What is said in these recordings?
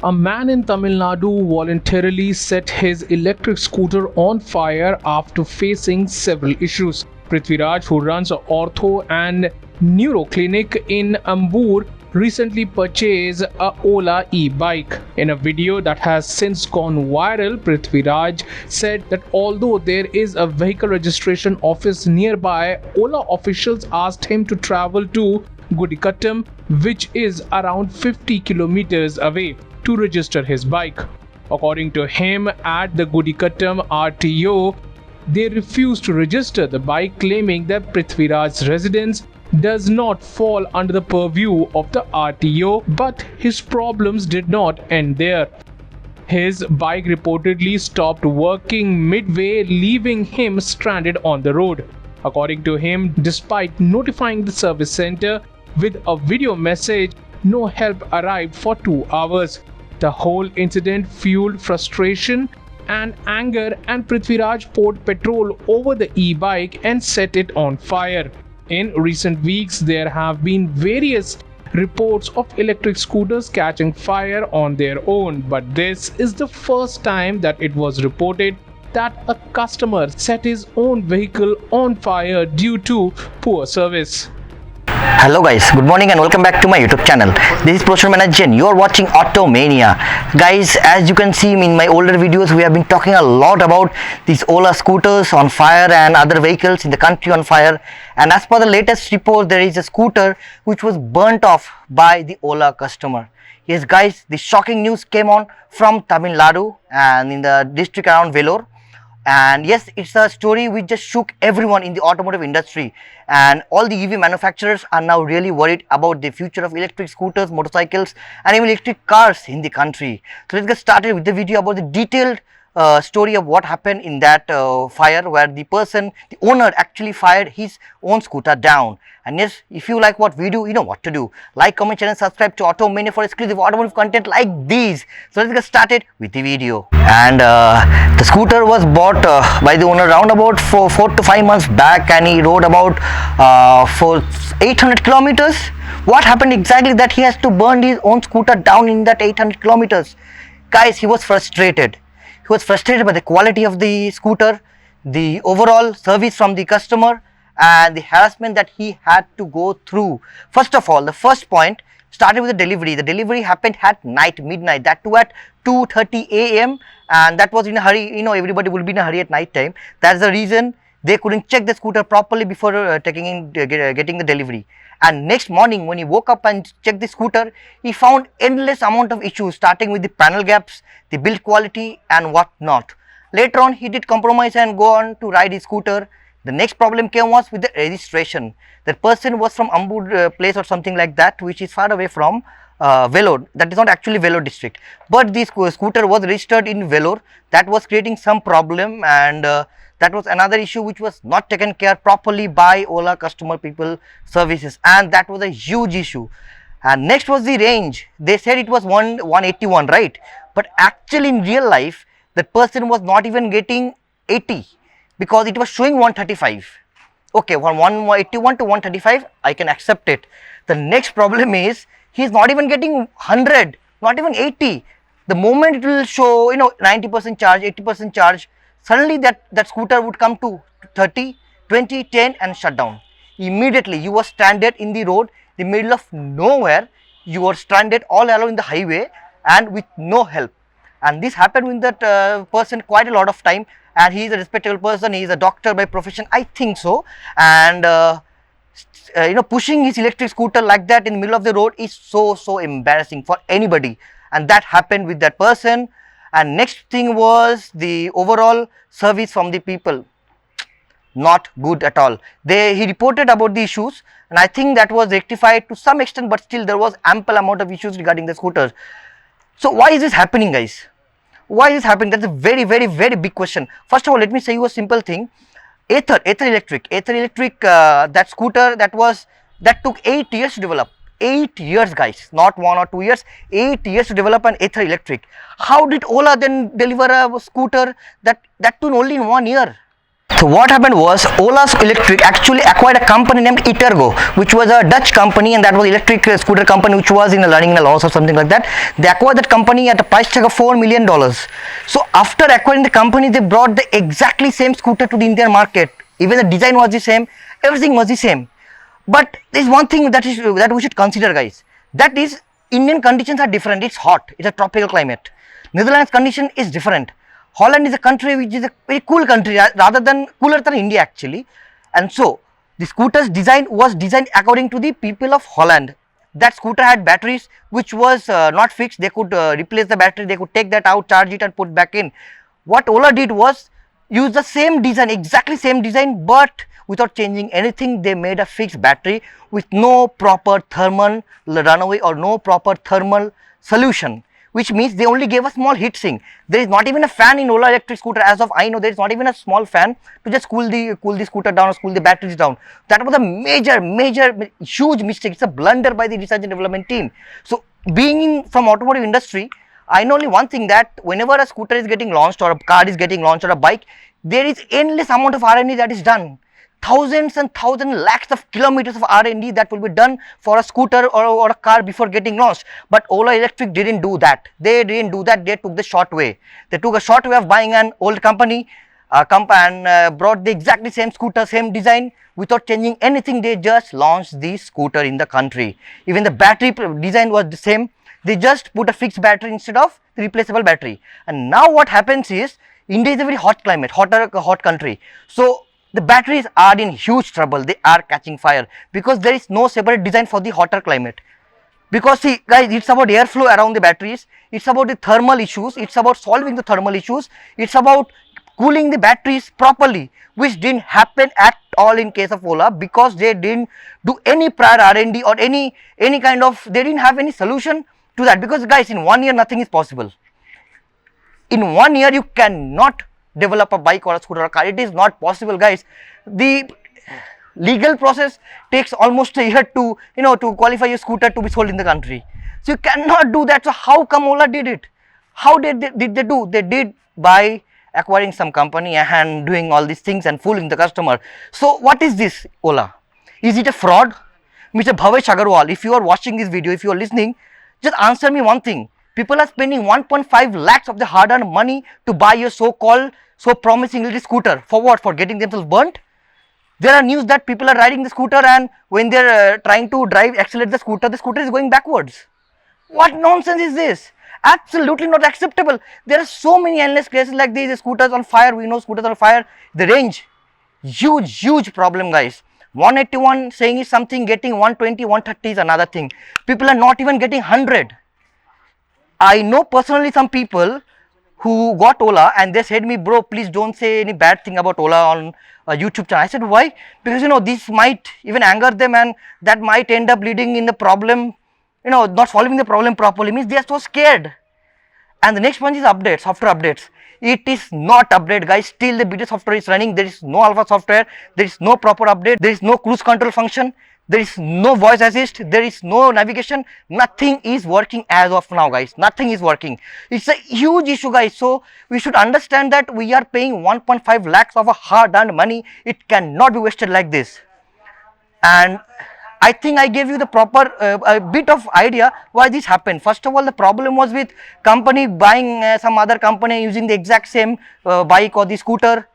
A man in Tamil Nadu voluntarily set his electric scooter on fire after facing several issues. Prithviraj, who runs an ortho and neuro clinic in Ambur, recently purchased a OLA e-bike. In a video that has since gone viral, Prithviraj said that although there is a vehicle registration office nearby, OLA officials asked him to travel to Gudikattam, which is around 50 kilometers away, to register his bike. According to him, at the Gudikattam RTO, they refused to register the bike, claiming that Prithviraj's residence does not fall under the purview of the RTO, but his problems did not end there. His bike reportedly stopped working midway, leaving him stranded on the road. According to him, despite notifying the service center with a video message, no help arrived for 2 hours. The whole incident fueled frustration and anger, and Prithviraj poured petrol over the e-bike and set it on fire. In recent weeks, there have been various reports of electric scooters catching fire on their own, but this is the first time that it was reported that a customer set his own vehicle on fire due to poor service. Hello guys, good morning and welcome back to my YouTube channel. This is Production Manager and you are watching Automania. Guys, as you can see in my older videos, we have been talking a lot about these OLA scooters on fire and other vehicles in the country on fire. And as per the latest report, there is a scooter which was burnt off by the OLA customer. Yes guys, the shocking news came on from Tamil Nadu and in the district around Vellore. And yes, it's a story which just shook everyone in the automotive industry, and all the EV manufacturers are now really worried about the future of electric scooters, motorcycles and even electric cars in the country. So let's get started with the video about the detailed story of what happened in that fire, where the owner actually fired his own scooter down. And yes, if you like what we do, you know what to do. Like, comment, share and subscribe to Automania for exclusive automotive content like these. So let's get started with the video. And the scooter was bought by the owner around about 4 to 5 months back, and he rode about for 800 kilometers. What happened exactly that he has to burn his own scooter down in that 800 kilometers? Guys, he was frustrated. He was frustrated by the quality of the scooter, the overall service from the customer, and the harassment that he had to go through. First of all, the first point started with the delivery. The delivery happened at midnight, that too at 2:30 a.m. and that was in a hurry. You know, everybody will be in a hurry at night time. That's the reason they couldn't check the scooter properly before getting the delivery. And next morning when he woke up and checked the scooter, he found endless amount of issues, starting with the panel gaps, the build quality and what not. Later on, he did compromise and go on to ride his scooter. The next problem came was with the registration. That person was from Ambur place or something like that, which is far away from Vellore. That is not actually Vellore district, but this scooter was registered in Vellore. That was creating some problem, and that was another issue which was not taken care properly by OLA customer people services, and that was a huge issue. And next was the range. They said it was 181, right? But actually in real life, that person was not even getting 80 because it was showing 135. Okay, from 181 to 135, I can accept it. The next problem is he is not even getting 100, not even 80. The moment it will show, 90% charge, 80% charge, suddenly that scooter would come to 30, 20, 10 and shut down. Immediately you were stranded in the road, the middle of nowhere. You were stranded all along the highway and with no help. And this happened with that person quite a lot of time. And he is a respectable person. He is a doctor by profession, I think so. And pushing his electric scooter like that in the middle of the road is so embarrassing for anybody. And that happened with that person. And next thing was the overall service from the people. Not good at all. He reported about the issues, and I think that was rectified to some extent, but still there was ample amount of issues regarding the scooters. So why is this happening, guys? Why is this happening? That's a very big question. First of all, let me say you a simple thing. Ather Electric, that scooter that took 8 years to develop. 8 years, guys, not 1 or 2 years, 8 years to develop an Ather Electric. How did OLA then deliver a scooter that took only in 1 year? So what happened was OLA Electric actually acquired a company named Itergo, which was a Dutch company, and that was electric scooter company which was running in a loss or something like that. They acquired that company at a price tag of $4 million. So after acquiring the company, they brought the exactly same scooter to the Indian market. Even the design was the same, everything was the same. But there is one thing that we should consider, guys. That is, Indian conditions are different. It's hot, it's a tropical climate. Netherlands condition is different. Holland is a country which is a very cool country, rather than cooler than India actually. And so the scooter's design was designed according to the people of Holland. That scooter had batteries which was not fixed. They could replace the battery, they could take that out, charge it and put back in. What Ola did was use the same design, exactly same design, but without changing anything. They made a fixed battery with no proper thermal runaway or no proper thermal solution, which means they only gave a small heat sink. There is not even a fan in Ola Electric scooter, as of I know. There is not even a small fan to just cool the scooter down or cool the batteries down. That was a major huge mistake. It's a blunder by the research and development team. So being from automotive industry, I know only one thing, that whenever a scooter is getting launched or a car is getting launched or a bike, there is endless amount of R&D that is done. Thousands and lakhs of kilometers of R&D that will be done for a scooter or a car before getting launched. But Ola Electric didn't do that. They didn't do that. They took the short way. They took a short way of buying an old company and brought the exactly same scooter, same design, without changing anything. They just launched the scooter in the country. Even the battery design was the same. They just put a fixed battery instead of the replaceable battery. And now what happens is, India is a very hot climate, hot country. So the batteries are in huge trouble. They are catching fire because there is no separate design for the hotter climate. Because see guys, it's about airflow around the batteries, it's about the thermal issues, it's about solving the thermal issues, it's about cooling the batteries properly, which didn't happen at all in case of Ola, because they didn't do any prior R&D or any kind of, they didn't have any solution to that. Because guys, in 1 year nothing is possible. In 1 year you cannot develop a bike or a scooter or a car. It is not possible, guys. The legal process takes almost a year to to qualify a scooter to be sold in the country. So you cannot do that. So how come Ola did it? How did they do? They did by acquiring some company and doing all these things and fooling the customer. So what is this Ola? Is it a fraud? Mr. Bhavesh Agarwal, if you are watching this video, if you are listening, just answer me one thing. People are spending 1.5 lakhs of the hard-earned money to buy a so-called, so promising little scooter. For what? For getting themselves burnt? There are news that people are riding the scooter, and when they are trying to accelerate the scooter is going backwards. What nonsense is this? Absolutely not acceptable. There are so many endless cases like these. The scooters on fire, we know scooters on fire. The range, huge problem, guys. 181 saying is something, getting 120, 130 is another thing. People are not even getting 100. I know personally some people who got Ola and they said me, bro, please don't say any bad thing about Ola on a YouTube channel. I said, why? Because this might even anger them, and that might end up leading in the problem, not solving the problem properly. Means they are so scared. And the next one is updates, software updates. It is not update, guys. Still the beta software is running. There is no alpha software, there is no proper update, there is no cruise control function, there is no voice assist, there is no navigation. Nothing is working as of now, guys. Nothing is working. It's a huge issue, guys. So we should understand that we are paying 1.5 lakhs of a hard-earned money. It cannot be wasted like this. And I think I gave you the proper a bit of idea why this happened. First of all, the problem was with company buying some other company using the exact same bike or the scooter,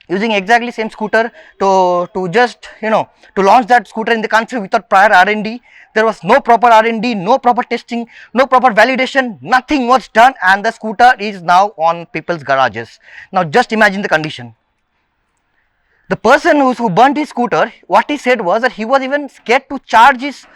using exactly same scooter to just to launch that scooter in the country without prior R&D. There was no proper R&D, no proper testing, no proper validation. Nothing was done, and the scooter is now on people's garages. Now just imagine the condition. The person who burnt his scooter, what he said was that he was even scared to charge his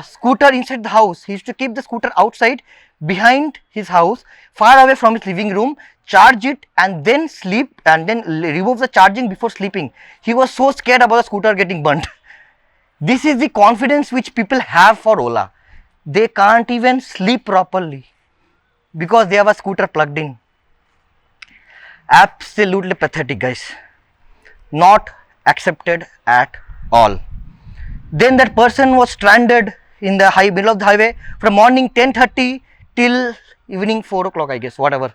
scooter inside the house. He used to keep the scooter outside behind his house, far away from his living room, charge it and then sleep, and then remove the charging before sleeping. He was so scared about the scooter getting burnt. This is the confidence which people have for Ola. They can't even sleep properly because they have a scooter plugged in. Absolutely pathetic, guys. Not accepted at all. Then that person was stranded in the middle of the highway from morning 10:30 till evening 4 o'clock, I guess, whatever.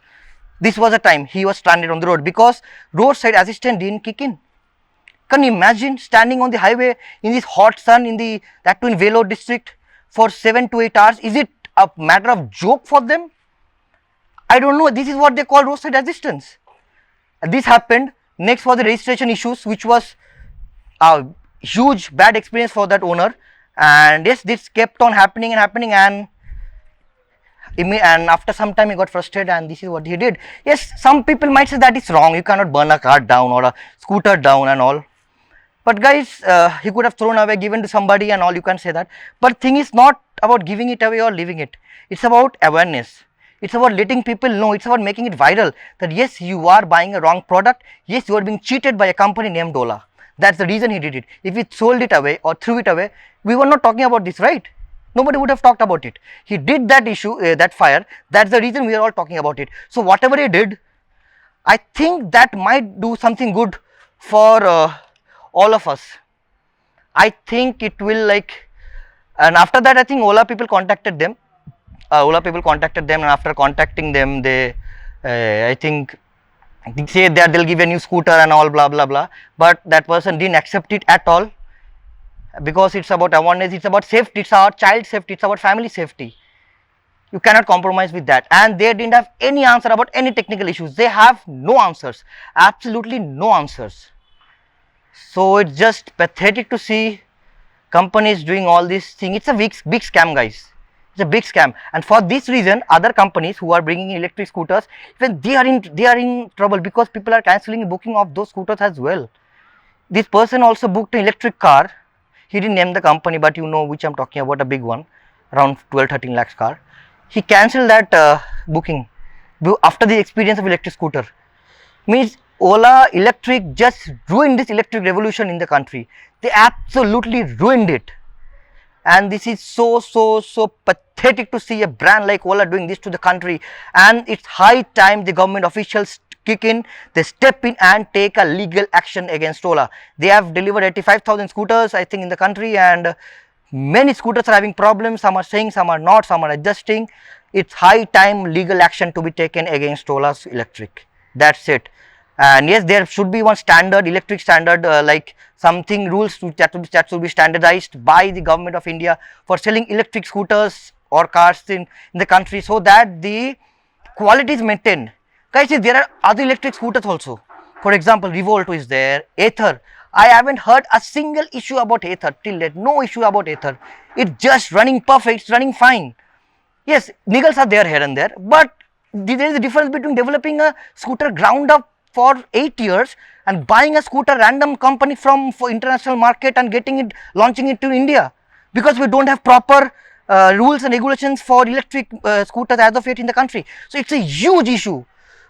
this was a time he was stranded on the road because roadside assistant didn't kick in. Can you imagine standing on the highway in this hot sun that too in Vellore district for 7 to 8 hours? Is it a matter of joke for them? I don't know. This is what they call roadside assistance. This happened. Next was the registration issues, which was a huge bad experience for that owner. And yes, this kept on happening and after some time he got frustrated, and this is what he did. Yes, some people might say that is wrong. You cannot burn a car down or a scooter down and all. But guys, he could have thrown away, given to somebody and all, you can say that. But thing is not about giving it away or leaving it. It's about awareness. It's about letting people know. It's about making it viral that yes, you are buying a wrong product. Yes, you are being cheated by a company named Ola. That's the reason he did it. If he sold it away or threw it away, we were not talking about this, right? Nobody would have talked about it. He did that issue, that fire. That's the reason we are all talking about it. So whatever he did, I think that might do something good for all of us. I think it will and after that I think Ola people contacted them. And after contacting them, they I think they say that they'll give a new scooter and all blah blah blah. But that person didn't accept it at all, because it's about awareness, it's about safety, it's our child safety, it's about family safety. You cannot compromise with that. And they didn't have any answer about any technical issues. They have no answers, absolutely no answers. So it's just pathetic to see companies doing all this thing. It's a big scam, guys. It's a big scam, and for this reason other companies who are bringing electric scooters, even they are in trouble, because people are cancelling booking of those scooters as well. This person also booked an electric car. He didn't name the company, but you know which I'm talking about, a big one, around 12-13 lakhs car. He cancelled that booking after the experience of electric scooter. Means Ola Electric just ruined this electric revolution in the country. They absolutely ruined it. And this is so pathetic to see a brand like Ola doing this to the country. And it's high time the government officials kick in, they step in and take a legal action against Ola. They have delivered 85,000 scooters I think in the country, and many scooters are having problems. Some are saying, some are not, some are adjusting. It's high time legal action to be taken against Ola Electric. That's it. And yes, there should be one standard, electric standard, like something rules that should be standardized by the government of India for selling electric scooters or cars in the country, so that the quality is maintained. Guys, there are other electric scooters also. For example, Revolt is there, Ather. I haven't heard a single issue about Ather till date. No issue about Ather. It's just running perfect, it's running fine. Yes, niggles are there here and there, but there is a difference between developing a scooter ground up for 8 years and buying a scooter random company for international market and launching it to India, because we don't have proper rules and regulations for electric scooters as of yet in the country. So it's a huge issue.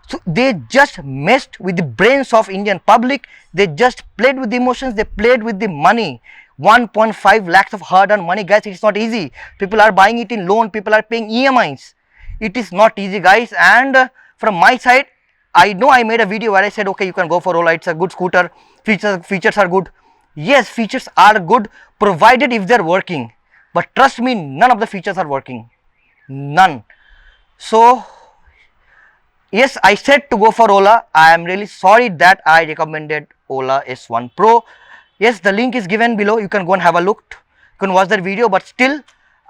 So they just messed with the brains of Indian public. They just played with the emotions, they played with the money. 1.5 lakhs of hard-earned money, guys. It's not easy. People are buying it in loan, people are paying EMIs. It is not easy, guys. And from my side, I know I made a video where I said, okay, you can go for Ola, it's a good scooter, features are good. Yes, features are good provided if they're working, but trust me, none of the features are working, none. So yes, I said to go for Ola. I am really sorry that I recommended Ola S1 Pro. Yes, the link is given below, you can go and have a look, you can watch that video, but still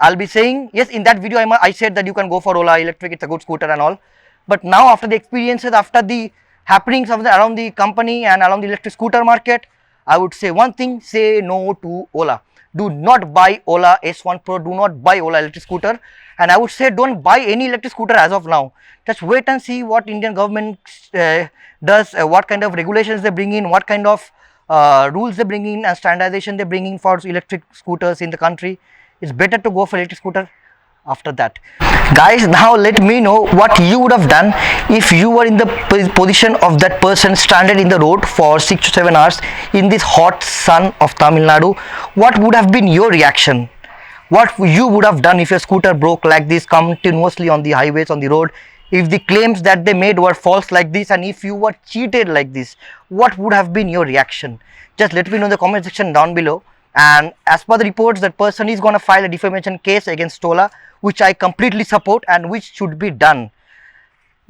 I'll be saying, yes, in that video I said that you can go for Ola Electric, it's a good scooter and all. But now after the experiences, after the happenings around the company and around the electric scooter market, I would say one thing: say no to Ola. Do not buy Ola S1 Pro, do not buy Ola electric scooter. And I would say don't buy any electric scooter as of now. Just wait and see what Indian government does, what kind of regulations they bring in, what kind of rules they bring in and standardization they bring in for electric scooters in the country. It's better to go for electric scooter after that. Guys, now let me know what you would have done if you were in the position of that person stranded in the road for 6 to 7 hours in this hot sun of Tamil Nadu. What would have been your reaction? What you would have done if your scooter broke like this continuously on the highways, on the road? If the claims that they made were false like this, and if you were cheated like this, what would have been your reaction? Just let me know in the comment section down below. And as per the reports, that person is going to file a defamation case against Ola, which I completely support and which should be done.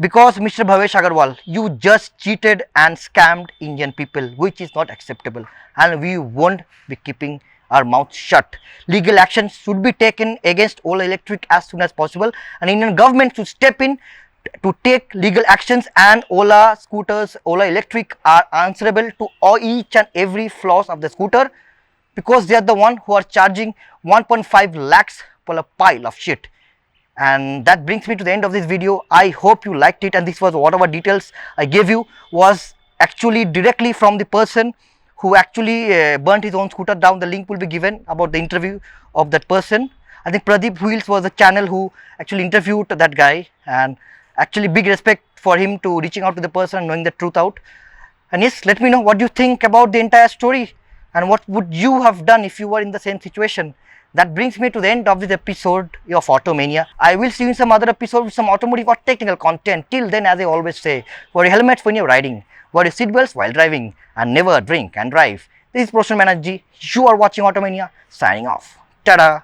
Because Mr. Bhavesh Agarwal, you just cheated and scammed Indian people, which is not acceptable, and we won't be keeping our mouths shut. Legal action should be taken against OLA Electric as soon as possible, and Indian government should step in to take legal actions, and OLA scooters, OLA Electric are answerable to each and every flaws of the scooter, because they are the one who are charging 1.5 lakhs for a pile of shit. And that brings me to the end of this video. I hope you liked it, and this was whatever details I gave you was actually directly from the person who actually burnt his own scooter down. The link will be given about the interview of that person. I think Pradeep Wheels was the channel who actually interviewed that guy, and actually big respect for him to reaching out to the person and knowing the truth out. And yes, let me know what you think about the entire story, and what would you have done if you were in the same situation. That brings me to the end of this episode of Automania. I will see you in some other episode with some automotive or technical content. Till then, as I always say, wear your helmets when you're riding, wear your seatbelts while driving, and never drink and drive. This is Professional Manager. You are watching Automania. Signing off. Ta-da!